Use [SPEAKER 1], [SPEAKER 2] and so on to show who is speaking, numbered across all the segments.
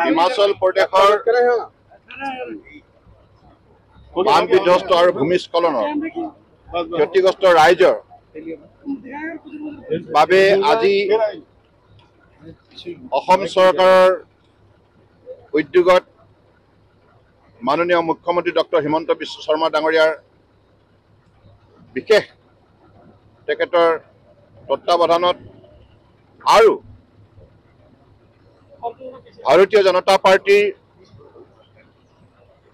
[SPEAKER 1] হিমাচল প্ৰদেশৰ বান বিধ্বস্ত আৰু ভূমিস্খলনৰ ক্ষতিগ্ৰস্ত ৰাইজৰ বাবে আজি অসম চৰকাৰৰ উদ্যোগত মাননীয় মুখ্যমন্ত্ৰী ডক্টৰ হিমন্ত বিশ্ব শৰ্মা ডাঙৰীয়াৰ বিশেষ তেখেতৰ তত্ত্বাৱধানত আৰু ভাৰতীয় জনতা পাৰ্টিৰ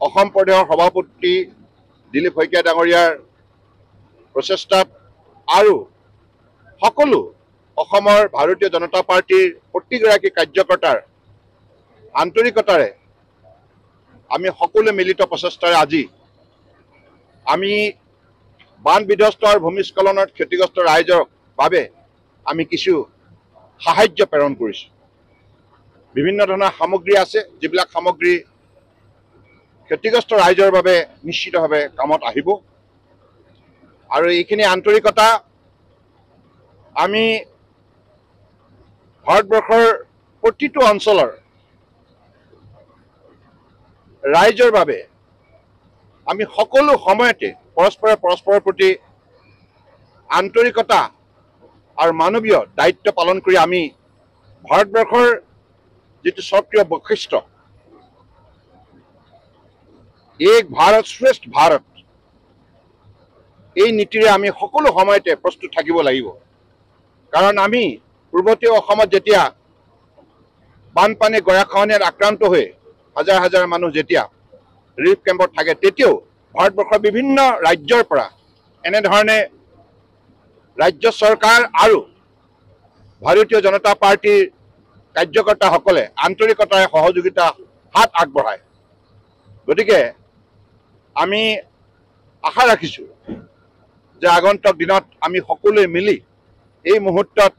[SPEAKER 1] অসম প্ৰদেশৰ সভাপতি দিলীপ শইকীয়া ডাঙৰীয়াৰ প্ৰচেষ্টাত আৰু সকলো অসমৰ ভাৰতীয় জনতা পাৰ্টিৰ প্ৰতিগৰাকী কাৰ্যকৰ্তাৰ আন্তৰিকতাৰে আমি সকলোৱে মিলিত প্ৰচেষ্টাৰে আজি আমি বান বিধ্বস্ত আৰু ভূমিস্খলনত ক্ষতিগ্ৰস্ত ৰাইজৰ বাবে আমি কিছু সাহায্য প্ৰেৰণ কৰিছোঁ। বিভিন্ন ধৰণৰ সামগ্ৰী আছে, যিবিলাক সামগ্ৰী ক্ষতিগ্ৰস্ত ৰাইজৰ বাবে নিশ্চিতভাৱে কামত আহিব আৰু এইখিনি আন্তৰিকতা আমি ভাৰতবৰ্ষৰ প্ৰতিটো অঞ্চলৰ ৰাইজৰ বাবে আমি সকলো সময়তে পৰস্পৰৰ প্ৰতি আন্তৰিকতা আৰু মানৱীয় দায়িত্ব পালন কৰি আমি ভাৰতবৰ্ষৰ যিটো স্বকীয় বৈশিষ্ট্য এক ভাৰত শ্ৰেষ্ঠ ভাৰত এই নীতিৰে আমি সকলো সময়তে প্ৰস্তুত থাকিব লাগিব। কাৰণ আমি পূৰ্বতীয় অসমত যেতিয়া বানপানী গৰাখহনীয়াত আক্ৰান্ত হৈ হাজাৰ হাজাৰ মানুহ যেতিয়া ৰিলিফ কেম্পত থাকে, তেতিয়াও ভাৰতবৰ্ষৰ বিভিন্ন ৰাজ্যৰ পৰা এনেধৰণে ৰাজ্য চৰকাৰ আৰু ভাৰতীয় জনতা পাৰ্টিৰ কাৰ্যকৰ্তাসকলে আন্তৰিকতাৰে সহযোগিতা হাত আগবঢ়ায়। গতিকে আমি আশা ৰাখিছোঁ যে আগন্তুক দিনত আমি সকলোৱে মিলি এই মুহূৰ্তত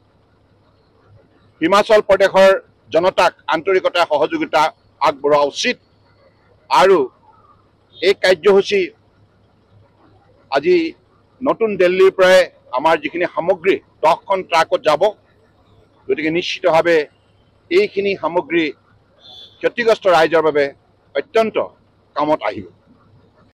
[SPEAKER 1] হিমাচল প্ৰদেশৰ জনতাক আন্তৰিকতাৰে সহযোগিতা আগবঢ়োৱা উচিত আৰু এই কাৰ্যসূচী আজি নতুন দিল্লীৰ পৰাই আমাৰ যিখিনি সামগ্ৰী 10খন ট্ৰাকত যাব। গতিকে নিশ্চিতভাৱে এইখিনি সামগ্ৰী ক্ষতিগ্ৰস্ত ৰাইজৰ বাবে অত্যন্ত কামত আহিব।